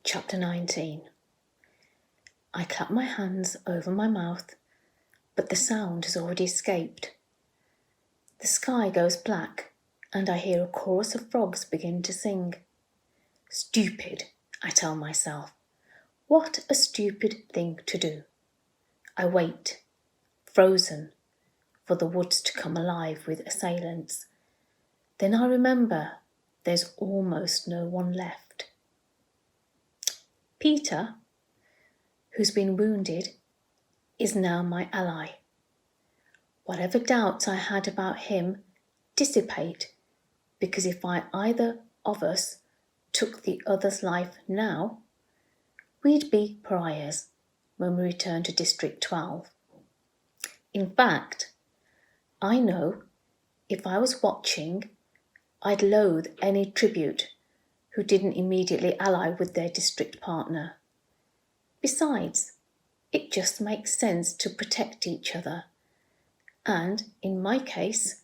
Chapter 19. I clap my hands over my mouth, but the sound has already escaped. The sky goes black, and I hear a chorus of frogs begin to sing. Stupid, I tell myself. What a stupid thing to do. I wait, frozen, for the woods to come alive with assailants. Then I remember there's almost no one left. Peter, who's been wounded, is now my ally. Whatever doubts I had about him dissipate, because if either of us took the other's life now, we'd be pariahs when we return to District 12. In fact, I know if I was watching, I'd loathe any tribute who didn't immediately ally with their district partner. Besides, it just makes sense to protect each other. And, in my case,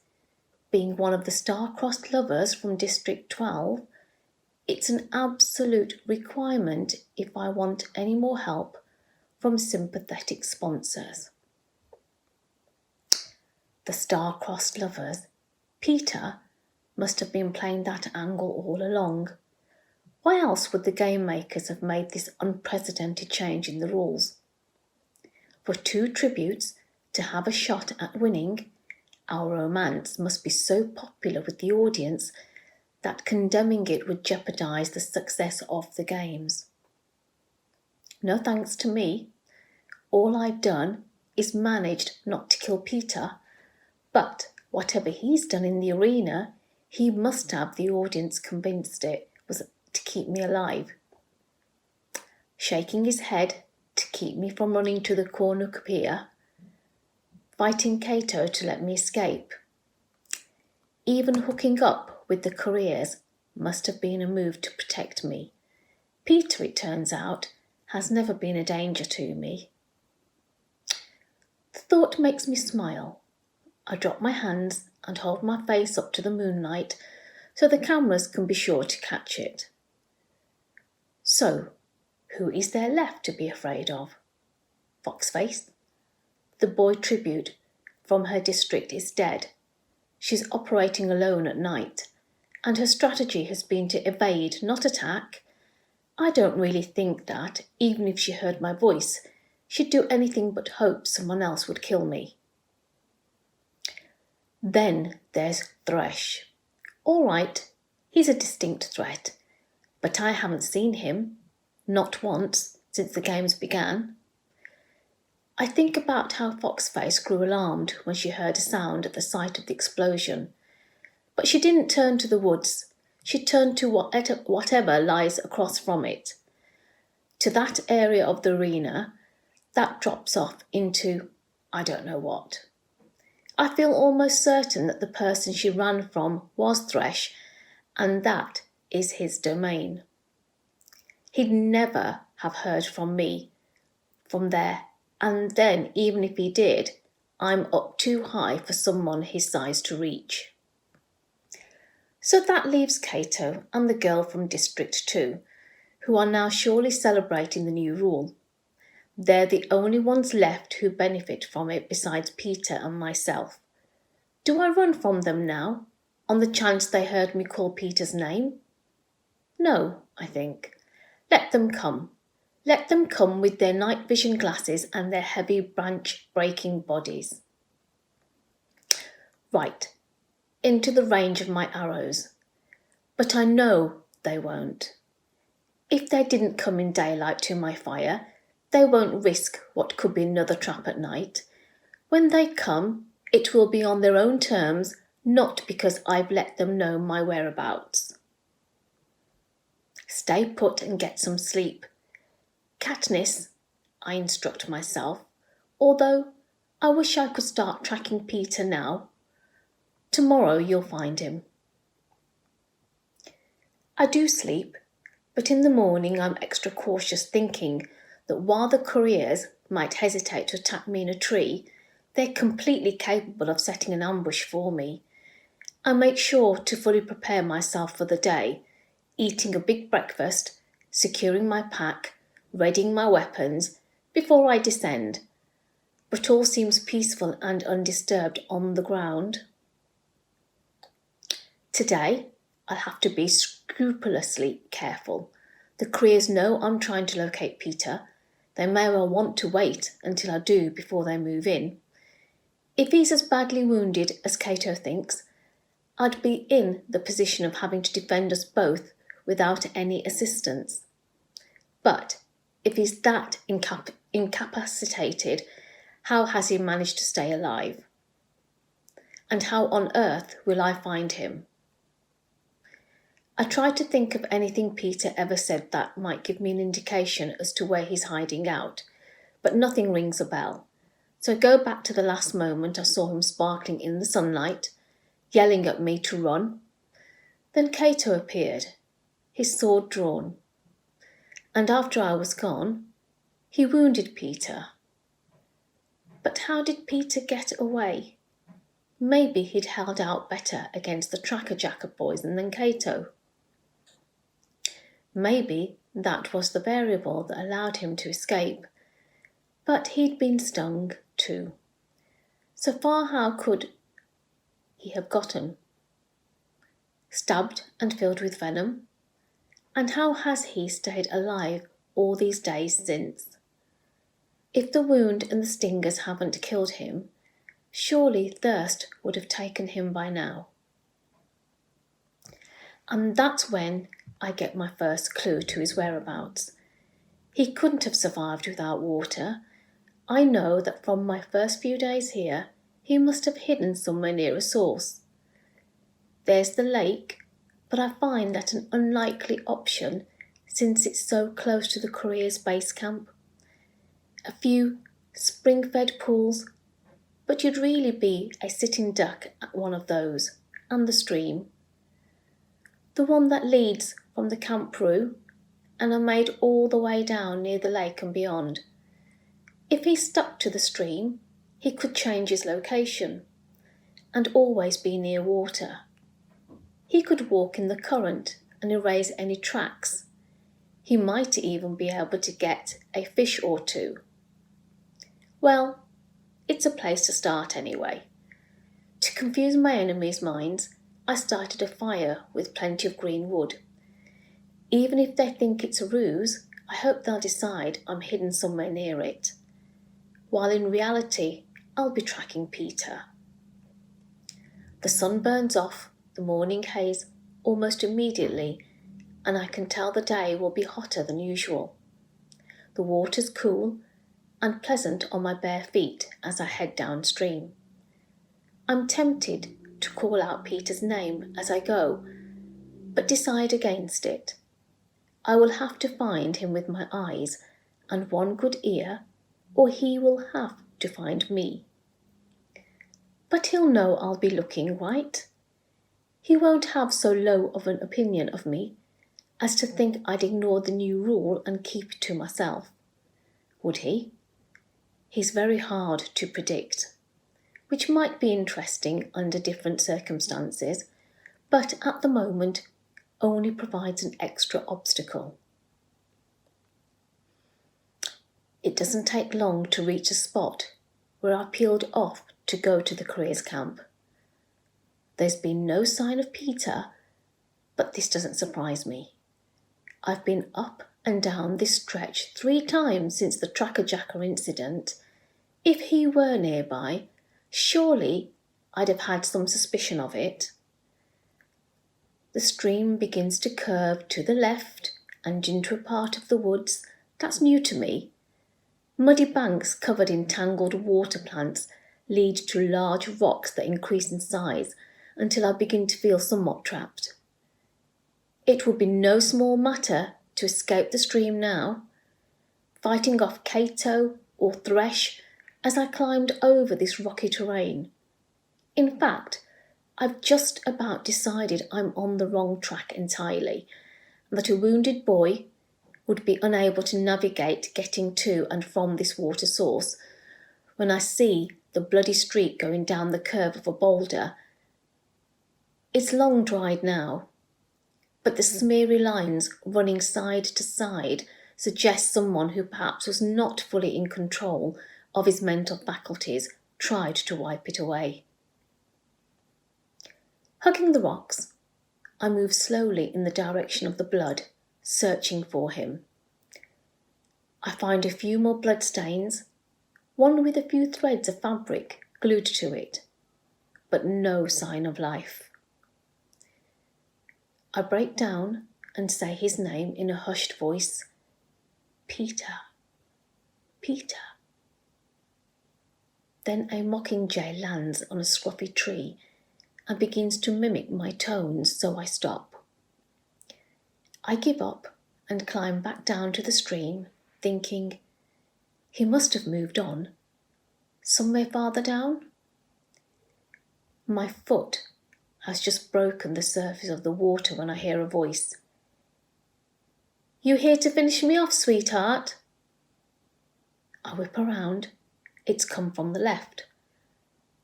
being one of the star-crossed lovers from District 12, it's an absolute requirement if I want any more help from sympathetic sponsors. The star-crossed lovers, Peter must have been playing that angle all along. Why else would the game makers have made this unprecedented change in the rules? For two tributes to have a shot at winning, our romance must be so popular with the audience that condemning it would jeopardise the success of the games. No thanks to me. All I've done is managed not to kill Peter, but whatever he's done in the arena, he must have the audience convinced it was to keep me alive. Shaking his head to keep me from running to the cornucopia, fighting Cato to let me escape. Even hooking up with the couriers must have been a move to protect me. Peter, it turns out, has never been a danger to me. The thought makes me smile. I drop my hands and hold my face up to the moonlight so the cameras can be sure to catch it. So, who is there left to be afraid of? Foxface? The boy tribute from her district is dead. She's operating alone at night, and her strategy has been to evade, not attack. I don't really think that, even if she heard my voice, she'd do anything but hope someone else would kill me. Then there's Thresh. All right, he's a distinct threat, but I haven't seen him, not once, since the games began. I think about how Foxface grew alarmed when she heard a sound at the sight of the explosion. But she didn't turn to the woods. She turned to whatever lies across from it. To that area of the arena that drops off into I don't know what. I feel almost certain that the person she ran from was Thresh, and that is his domain. He'd never have heard from me from there, and then even if he did, I'm up too high for someone his size to reach. So that leaves Cato and the girl from District 2, who are now surely celebrating the new rule. They're the only ones left who benefit from it besides Peter and myself. Do I run from them now, on the chance they heard me call Peter's name? No, I think. Let them come. Let them come with their night vision glasses and their heavy branch-breaking bodies. Right, into the range of my arrows. But I know they won't. If they didn't come in daylight to my fire, they won't risk what could be another trap at night. When they come, it will be on their own terms, not because I've let them know my whereabouts. Stay put and get some sleep. Katniss, I instruct myself, although I wish I could start tracking Peter now. Tomorrow you'll find him. I do sleep, but in the morning I'm extra cautious, thinking that while the couriers might hesitate to attack me in a tree, they're completely capable of setting an ambush for me. I make sure to fully prepare myself for the day, eating a big breakfast securing my pack, readying my weapons before I descend, but all seems peaceful and undisturbed on the ground. Today, I'll have to be scrupulously careful. The Creers know I'm trying to locate Peter. They may well want to wait until I do before they move in. If he's as badly wounded as Cato thinks, I'd be in the position of having to defend us both without any assistance. But if he's that incapacitated, how has he managed to stay alive? And how on earth will I find him? I tried to think of anything Peter ever said that might give me an indication as to where he's hiding out, but nothing rings a bell. So I go back to the last moment I saw him sparkling in the sunlight, yelling at me to run. Then Cato appeared, his sword drawn. And after I was gone, he wounded Peter. But how did Peter get away? Maybe he'd held out better against the tracker-jacker poison than Cato. Maybe that was the variable that allowed him to escape. But he'd been stung too. So far, how could he have gotten? Stabbed and filled with venom? And how has he stayed alive all these days since? If the wound and the stingers haven't killed him, surely thirst would have taken him by now. And that's when I get my first clue to his whereabouts. He couldn't have survived without water. I know that from my first few days here, he must have hidden somewhere near a source. There's the lake, but I find that an unlikely option since it's so close to the Courier's base camp. A few spring-fed pools, but you'd really be a sitting duck at one of those, and the stream. The one that leads from the camp rue and are made all the way down near the lake and beyond. If he stuck to the stream, he could change his location and always be near water. He could walk in the current and erase any tracks. He might even be able to get a fish or two. Well, it's a place to start anyway. To confuse my enemies' minds, I started a fire with plenty of green wood. Even if they think it's a ruse, I hope they'll decide I'm hidden somewhere near it, while in reality I'll be tracking Peter. The sun burns off the morning haze almost immediately, and I can tell the day will be hotter than usual. The water's cool and pleasant on my bare feet as I head downstream. I'm tempted to call out Peter's name as I go, but decide against it. I will have to find him with my eyes and one good ear, or he will have to find me. But he'll know I'll be looking, right? He won't have so low of an opinion of me as to think I'd ignore the new rule and keep it to myself. Would he? He's very hard to predict, which might be interesting under different circumstances, but at the moment only provides an extra obstacle. It doesn't take long to reach a spot where I peeled off to go to the Courier's camp. There's been no sign of Peter, but this doesn't surprise me. I've been up and down this stretch 3 times since the tracker-jacker incident. If he were nearby, surely I'd have had some suspicion of it. The stream begins to curve to the left and into a part of the woods that's new to me. Muddy banks covered in tangled water plants lead to large rocks that increase in size until I begin to feel somewhat trapped. It would be no small matter to escape the stream now, fighting off Cato or Thresh as I climbed over this rocky terrain. In fact, I've just about decided I'm on the wrong track entirely, and that a wounded boy would be unable to navigate getting to and from this water source when I see the bloody streak going down the curve of a boulder. It's long dried now. but the smeary lines running side to side suggest someone who perhaps was not fully in control of his mental faculties tried to wipe it away. Hugging the rocks, I move slowly in the direction of the blood, searching for him. I find a few more bloodstains, one with a few threads of fabric glued to it, but no sign of life. I break down and say his name in a hushed voice. Peter. Peter. Then a mockingjay lands on a scruffy tree and begins to mimic my tones, so I stop. I give up and climb back down to the stream, thinking, he must have moved on. Somewhere farther down? My foot has just broken the surface of the water when I hear a voice. You here to finish me off, sweetheart? I whip around. It's come from the left,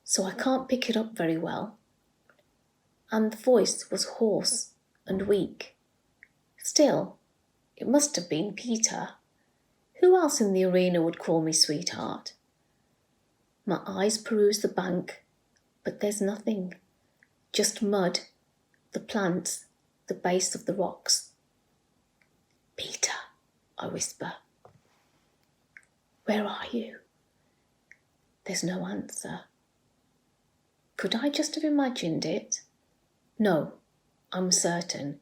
so I can't pick it up very well. And the voice was hoarse and weak. Still, it must have been Peter. Who else in the arena would call me sweetheart? My eyes peruse the bank, but there's nothing. Just mud, the plants, the base of the rocks. Peter, I whisper. Where are you? There's no answer. Could I just have imagined it? No, I'm certain.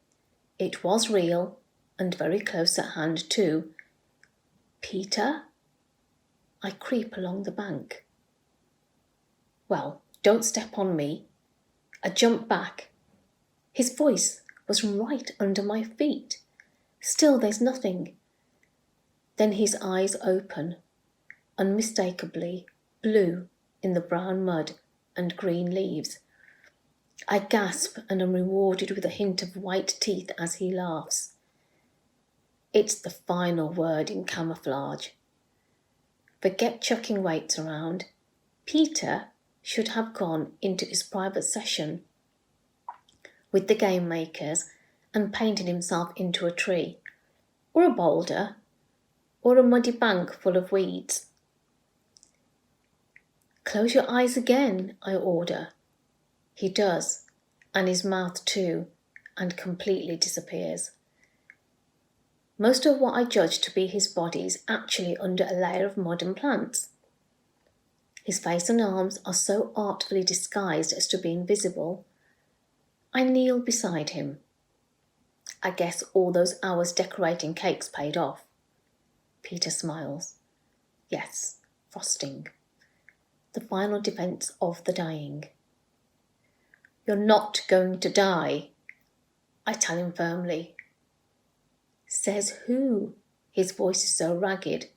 It was real and very close at hand too. Peter? I creep along the bank. Well, don't step on me. I jump back. His voice was right under my feet. Still there's nothing. Then his eyes open, unmistakably blue in the brown mud and green leaves. I gasp and am rewarded with a hint of white teeth as he laughs. It's the final word in camouflage. Forget chucking weights around. Peter should have gone into his private session with the game makers and painted himself into a tree, or a boulder, or a muddy bank full of weeds. Close your eyes again, I order. He does, and his mouth too, and completely disappears. Most of what I judge to be his body is actually under a layer of mud and plants. His face and arms are so artfully disguised as to be invisible. I kneel beside him. I guess all those hours decorating cakes paid off. Peter smiles. Yes, frosting. The final defense of the dying. You're not going to die, I tell him firmly. Says who? His voice is so ragged.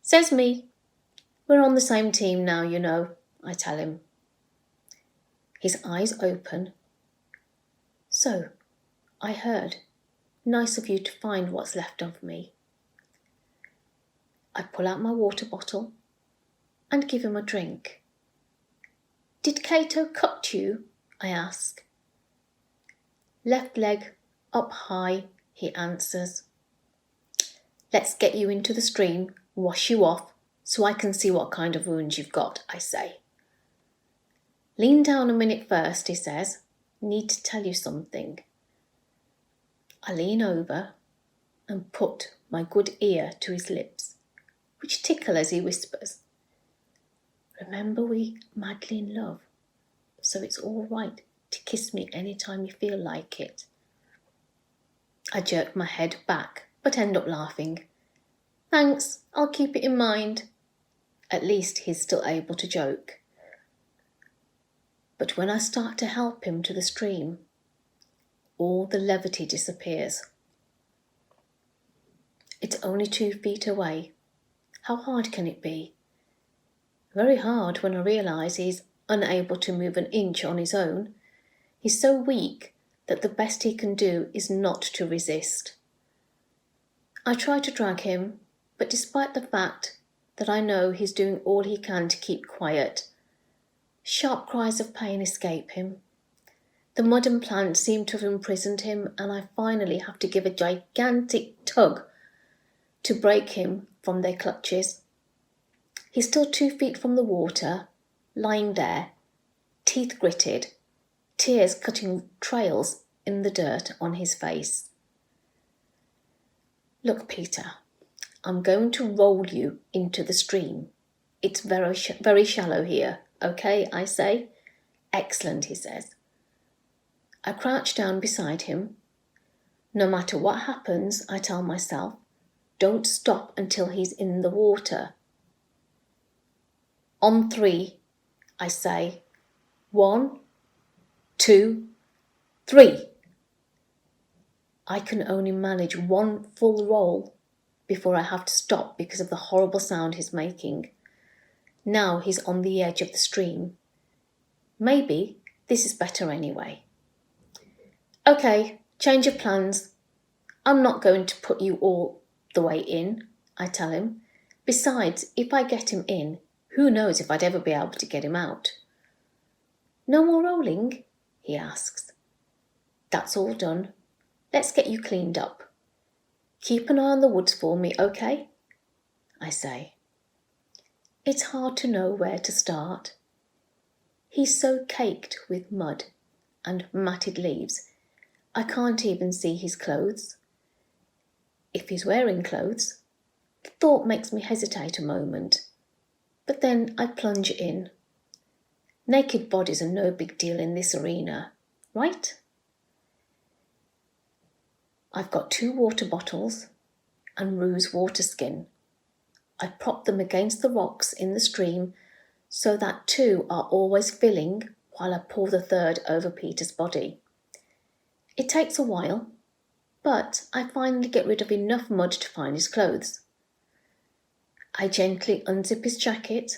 Says me. We're on the same team now, you know, I tell him. His eyes open. So, I heard. Nice of you to find what's left of me. I pull out my water bottle and give him a drink. Did Cato cut you? I ask. Left leg up high, he answers. Let's get you into the stream, wash you off, so I can see what kind of wounds you've got, I say. Lean down a minute first, he says. Need to tell you something. I lean over and put my good ear to his lips, which tickle as he whispers. Remember we madly in love, so it's all right to kiss me any time you feel like it. I jerk my head back, but end up laughing. Thanks, I'll keep it in mind. At least he's still able to joke. But when I start to help him to the stream, all the levity disappears. It's only 2 feet away. How hard can it be? Very hard when I realise he's unable to move an inch on his own. He's so weak that the best he can do is not to resist. I try to drag him, but despite the fact that I know he's doing all he can to keep quiet, sharp cries of pain escape him. The mud and plants seem to have imprisoned him, and I finally have to give a gigantic tug to break him from their clutches. He's still 2 feet from the water, lying there, teeth gritted, tears cutting trails in the dirt on his face. Look, Peter, I'm going to roll you into the stream. It's very shallow here, okay, I say. Excellent, he says. I crouch down beside him. No matter what happens, I tell myself, don't stop until he's in the water. On 3, I say, 1, 2, 3. I can only manage 1 full roll before I have to stop because of the horrible sound he's making. Now he's on the edge of the stream. Maybe this is better anyway. Okay, change of plans. I'm not going to put you all the way in, I tell him. Besides, if I get him in, who knows if I'd ever be able to get him out. No more rolling? He asks. That's all done. Let's get you cleaned up. Keep an eye on the woods for me, okay? I say. It's hard to know where to start. He's so caked with mud and matted leaves, I can't even see his clothes. If he's wearing clothes, the thought makes me hesitate a moment, but then I plunge in. Naked bodies are no big deal in this arena, right? I've got 2 water bottles and Rue's water skin. I prop them against the rocks in the stream so that 2 are always filling while I pour the 3rd over Peter's body. It takes a while, but I finally get rid of enough mud to find his clothes. I gently unzip his jacket,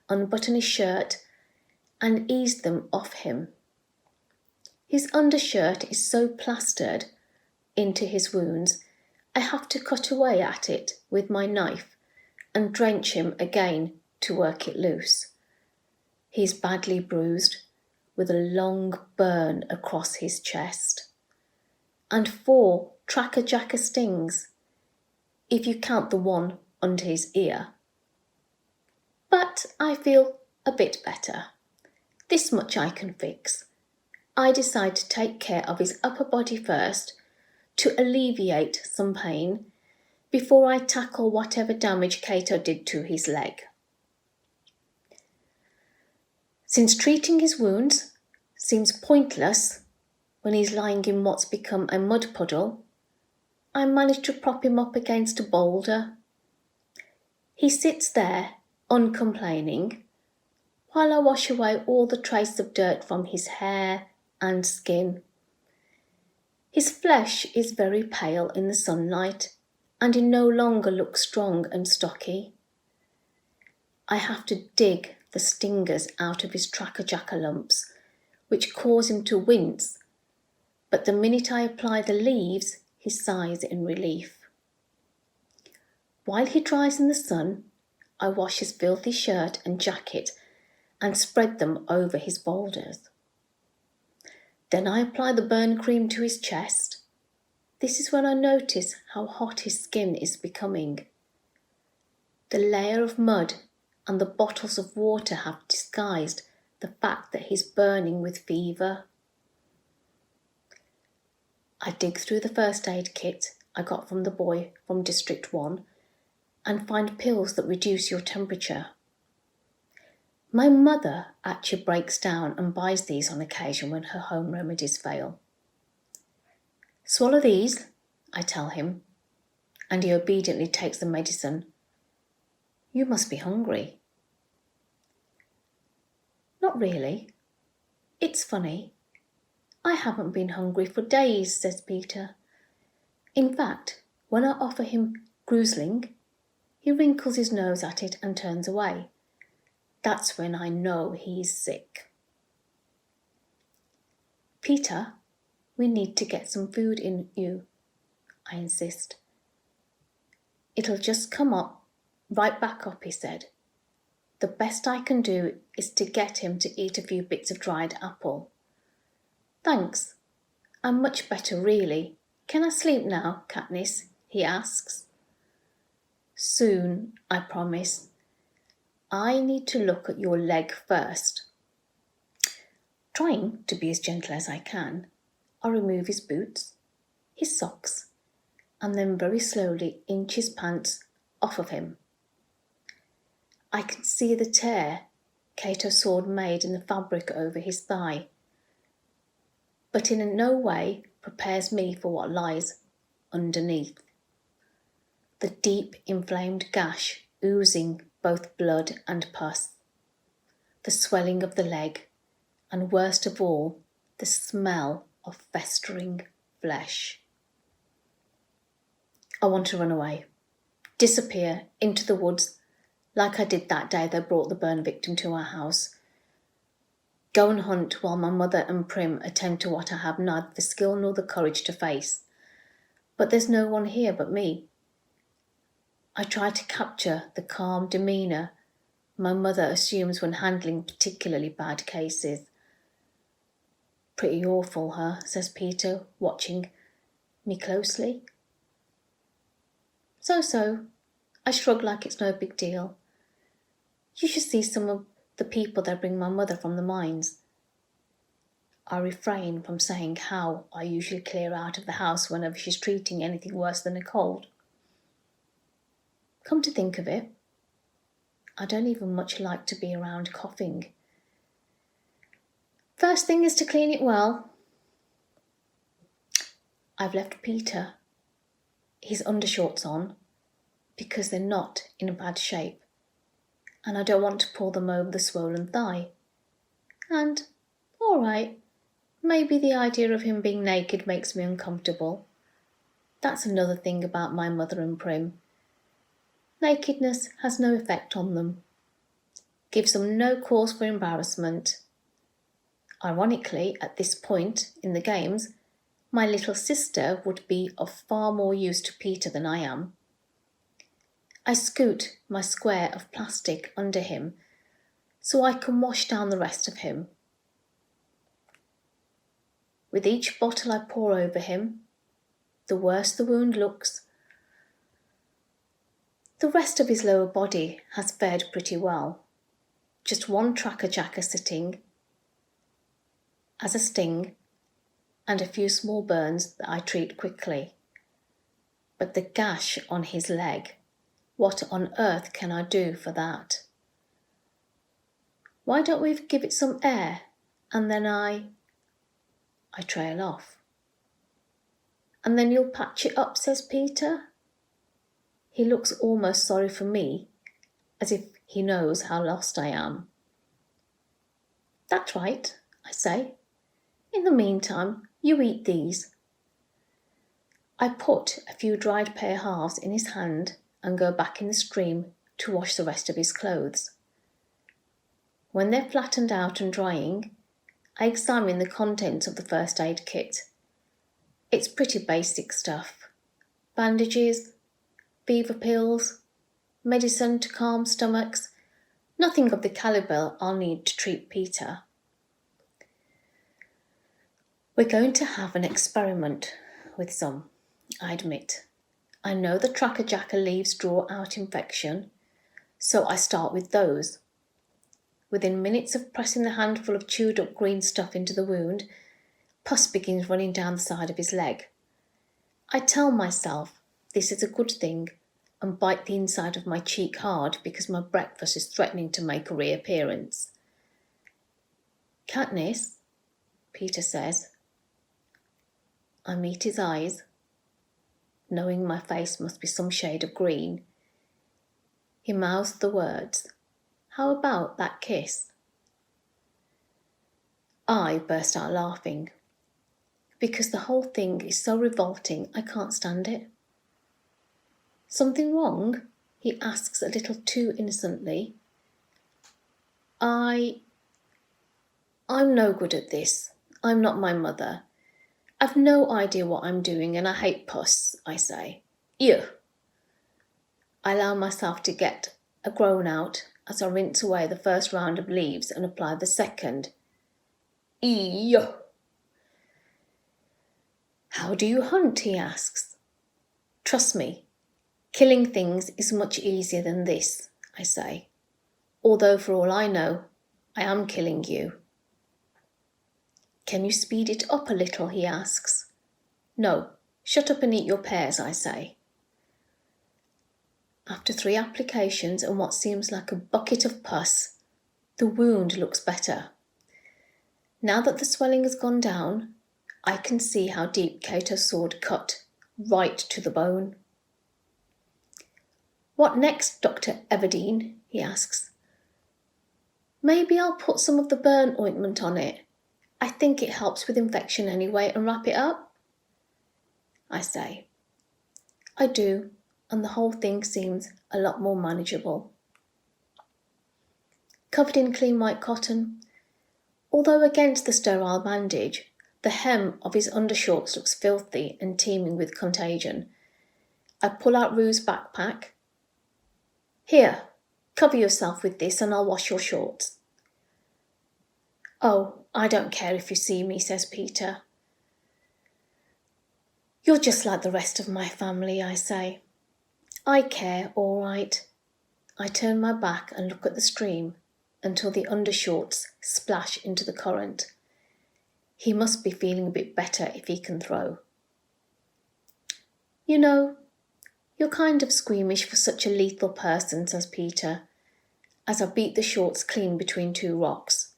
unbutton his shirt, and ease them off him. His undershirt is so plastered into his wounds, I have to cut away at it with my knife and drench him again to work it loose. He's badly bruised, with a long burn across his chest, and 4 tracker-jacker stings, if you count the one under his ear. But I feel a bit better. This much I can fix. I decide to take care of his upper body first to alleviate some pain before I tackle whatever damage Cato did to his leg. Since treating his wounds seems pointless when he's lying in what's become a mud puddle, I manage to prop him up against a boulder. He sits there, uncomplaining, while I wash away all the trace of dirt from his hair and skin. His flesh is very pale in the sunlight, and he no longer looks strong and stocky. I have to dig the stingers out of his tracker-jacker lumps, which cause him to wince, but the minute I apply the leaves, he sighs in relief. While he dries in the sun, I wash his filthy shirt and jacket and spread them over his boulders. Then I apply the burn cream to his chest. This is when I notice how hot his skin is becoming. The layer of mud and the bottles of water have disguised the fact that he's burning with fever. I dig through the first aid kit I got from the boy from District 1 and find pills that reduce your temperature. My mother actually breaks down and buys these on occasion when her home remedies fail. Swallow these, I tell him, and he obediently takes the medicine. You must be hungry. Not really. It's funny. I haven't been hungry for days, says Peter. In fact, when I offer him gruesling, he wrinkles his nose at it and turns away. That's when I know he's sick. Peter, we need to get some food in you, I insist. It'll just come up, right back up, he said. The best I can do is to get him to eat a few bits of dried apple. Thanks. I'm much better, really. Can I sleep now, Katniss? He asks. Soon, I promise. I need to look at your leg first. Trying to be as gentle as I can, I remove his boots, his socks, and then very slowly inch his pants off of him. I can see the tear Cato's sword made in the fabric over his thigh, but in no way prepares me for what lies underneath. The deep inflamed gash oozing both blood and pus, the swelling of the leg, and worst of all, the smell of festering flesh. I want to run away, disappear into the woods like I did that day they brought the burn victim to our house. Go and hunt while my mother and Prim attend to what I have neither the skill nor the courage to face. But there's no one here but me. I try to capture the calm demeanour my mother assumes when handling particularly bad cases. Pretty awful, huh? Says Peter, watching me closely. So. I shrug like it's no big deal. You should see some of the people that bring my mother from the mines. I refrain from saying how I usually clear out of the house whenever she's treating anything worse than a cold. Come to think of it, I don't even much like to be around coughing. First thing is to clean it well. I've left Peter his undershorts on because they're not in bad shape, and I don't want to pull them over the swollen thigh. And, all right, maybe the idea of him being naked makes me uncomfortable. That's another thing about my mother and Prim. Nakedness has no effect on them, gives them no cause for embarrassment. Ironically, at this point in the games, my little sister would be of far more use to Peter than I am. I scoot my square of plastic under him so I can wash down the rest of him. With each bottle I pour over him, the worse the wound looks. The rest of his lower body has fared pretty well. Just one tracker-jacker sitting as a sting and a few small burns that I treat quickly. But the gash on his leg, what on earth can I do for that? Why don't we give it some air and then I trail off. And then you'll patch it up, says Peter. He looks almost sorry for me, as if he knows how lost I am. That's right, I say. In the meantime, you eat these. I put a few dried pear halves in his hand and go back in the stream to wash the rest of his clothes. When they're flattened out and drying, I examine the contents of the first aid kit. It's pretty basic stuff. Bandages, fever pills, medicine to calm stomachs, nothing of the calibre I'll need to treat Peter. We're going to have an experiment with some, I admit. I know the tracker-jacker leaves draw out infection, so I start with those. Within minutes of pressing the handful of chewed up green stuff into the wound, pus begins running down the side of his leg. I tell myself this is a good thing and bite the inside of my cheek hard because my breakfast is threatening to make a reappearance. Katniss, Peter says. I meet his eyes, knowing my face must be some shade of green. He mouths the words, "How about that kiss?" I burst out laughing, because the whole thing is so revolting I can't stand it. Something wrong? He asks a little too innocently. I'm no good at this. I'm not my mother. I've no idea what I'm doing and I hate pus, I say. Ew. I allow myself to get a groan out as I rinse away the first round of leaves and apply the second. Ew. How do you hunt? He asks. Trust me, killing things is much easier than this, I say. Although for all I know, I am killing you. Can you speed it up a little? He asks. No, shut up and eat your pears, I say. After 3 applications and what seems like a bucket of pus, the wound looks better. Now that the swelling has gone down, I can see how deep Cato's sword cut, right to the bone. What next, Dr. Everdeen? He asks. Maybe I'll put some of the burn ointment on it. I think it helps with infection anyway, and wrap it up. I say. I do, and the whole thing seems a lot more manageable. Covered in clean white cotton, although against the sterile bandage, the hem of his undershorts looks filthy and teeming with contagion. I pull out Rue's backpack. Here, cover yourself with this and I'll wash your shorts. Oh, I don't care if you see me, says Peter. You're just like the rest of my family, I say. I care, all right. I turn my back and look at the stream until the undershorts splash into the current. He must be feeling a bit better if he can throw. You know, you're kind of squeamish for such a lethal person, says Peter, as I beat the shorts clean between 2 rocks.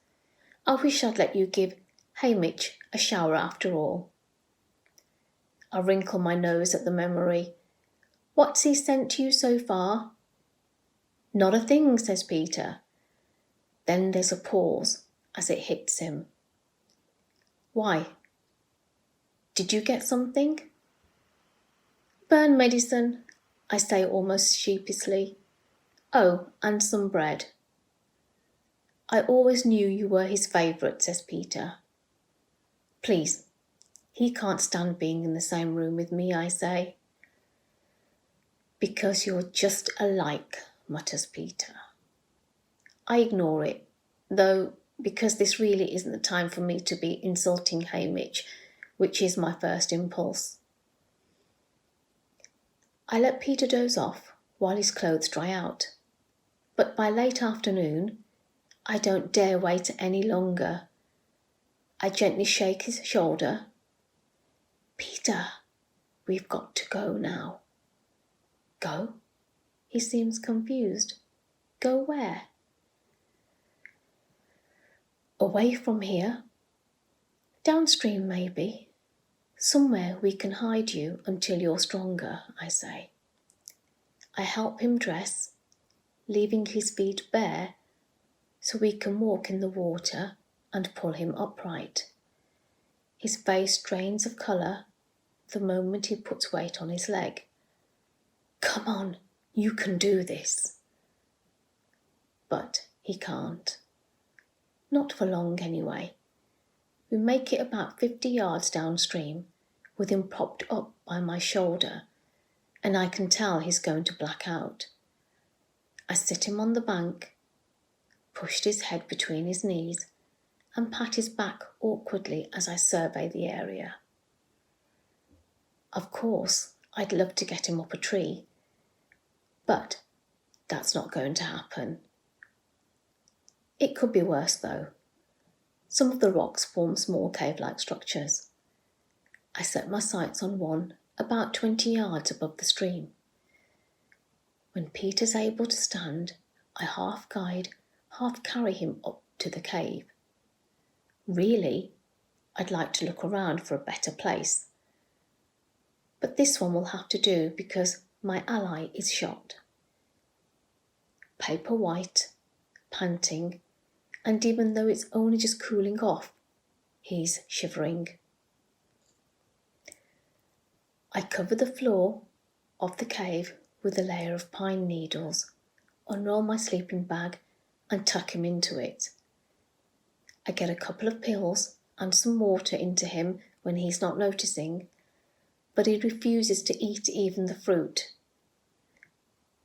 I wish I'd let you give Hamish a shower after all. I wrinkle my nose at the memory. What's he sent to you so far? Not a thing, says Peter. Then there's a pause as it hits him. Why? Did you get something? Burn medicine, I say almost sheepishly. Oh, and some bread. I always knew you were his favourite, says Peter. Please, he can't stand being in the same room with me, I say. Because you're just alike, mutters Peter. I ignore it, though, because this really isn't the time for me to be insulting Hamish, which is my first impulse. I let Peter doze off while his clothes dry out, but by late afternoon, I don't dare wait any longer. I gently shake his shoulder. Peter, we've got to go now. Go? He seems confused. Go where? Away from here. Downstream, maybe. Somewhere we can hide you until you're stronger, I say. I help him dress, leaving his feet bare so we can walk in the water and pull him upright. His face drains of colour the moment he puts weight on his leg. Come on, you can do this. But he can't. Not for long anyway. We make it about 50 yards downstream, with him propped up by my shoulder, and I can tell he's going to black out. I sit him on the bank, pushed his head between his knees, and pat his back awkwardly as I survey the area. Of course, I'd love to get him up a tree, but that's not going to happen. It could be worse though. Some of the rocks form small cave-like structures. I set my sights on one about 20 yards above the stream. When Peter's able to stand, I half guide, half carry him up to the cave. Really, I'd like to look around for a better place. But this one will have to do because my ally is shot. Paper white, panting, and even though it's only just cooling off, he's shivering. I cover the floor of the cave with a layer of pine needles, unroll my sleeping bag and tuck him into it. I get a couple of pills and some water into him when he's not noticing, but he refuses to eat even the fruit.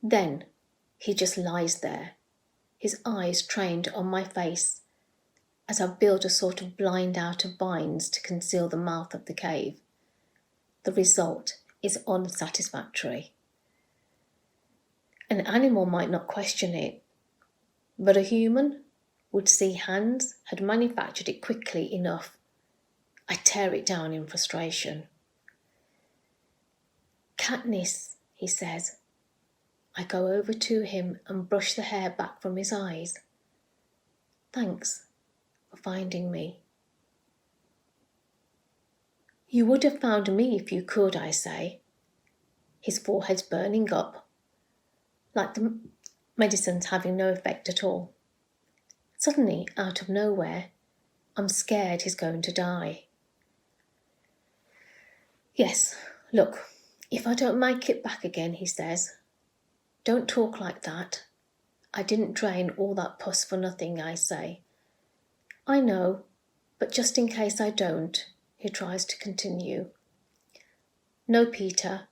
Then he just lies there, his eyes trained on my face, as I build a sort of blind out of vines to conceal the mouth of the cave. the result is unsatisfactory. An animal might not question it, but a human would see Hans had manufactured it quickly enough. I tear it down in frustration. Katniss, he says. I go over to him and brush the hair back from his eyes. Thanks for finding me. You would have found me if you could, I say. His forehead's burning up, like the medicine's having no effect at all. Suddenly, out of nowhere, I'm scared he's going to die. Yes, look, if I don't make it back again, he says. Don't talk like that. I didn't drain all that pus for nothing, I say. I know, but just in case I don't, he tries to continue. No, Peter,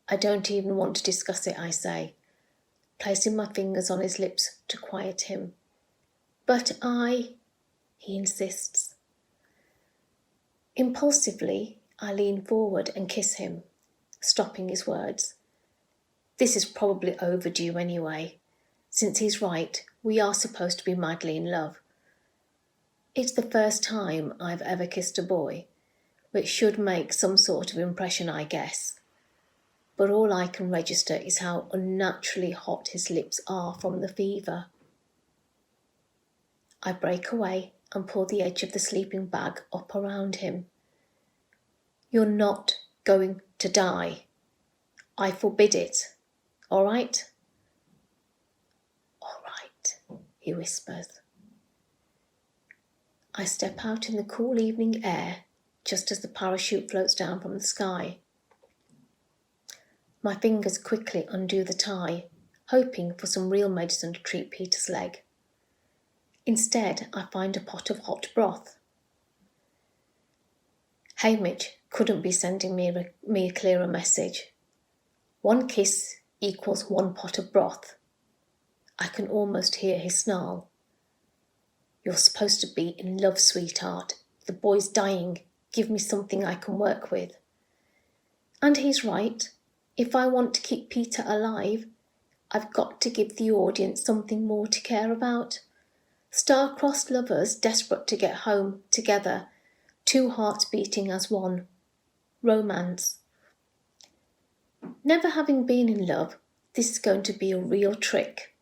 I don't even want to discuss it, I say, placing my fingers on his lips to quiet him. But he insists. Impulsively, I lean forward and kiss him, stopping his words. This is probably overdue anyway. Since he's right, we are supposed to be madly in love. It's the first time I've ever kissed a boy, which should make some sort of impression, I guess. But all I can register is how unnaturally hot his lips are from the fever. I break away and pull the edge of the sleeping bag up around him. You're not going to die. I forbid it. All right? All right, he whispers. I step out in the cool evening air just as the parachute floats down from the sky. My fingers quickly undo the tie, hoping for some real medicine to treat Peter's leg. Instead, I find a pot of hot broth. Hamish couldn't be sending me a clearer message. 1 kiss equals 1 pot of broth. I can almost hear his snarl. You're supposed to be in love, sweetheart. The boy's dying. Give me something I can work with. And he's right. If I want to keep Peter alive, I've got to give the audience something more to care about. Star-crossed lovers desperate to get home together, 2 hearts beating as one. Romance. Never having been in love, this is going to be a real trick.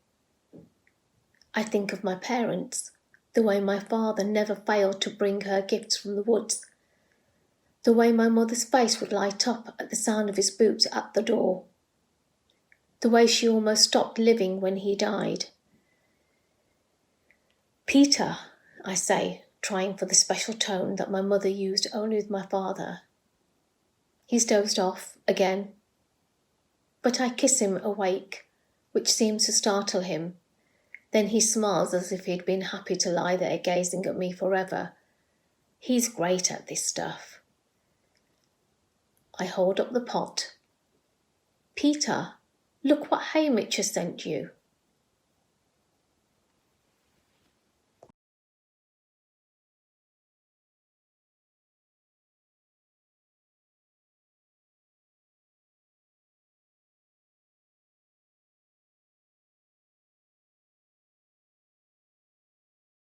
I think of my parents, the way my father never failed to bring her gifts from the woods, the way my mother's face would light up at the sound of his boots at the door, the way she almost stopped living when he died. Peter, I say, trying for the special tone that my mother used only with my father. He's dozed off again, but I kiss him awake, which seems to startle him. Then he smiles as if he'd been happy to lie there gazing at me forever. He's great at this stuff. I hold up the pot. Peter, look what Hamish has sent you.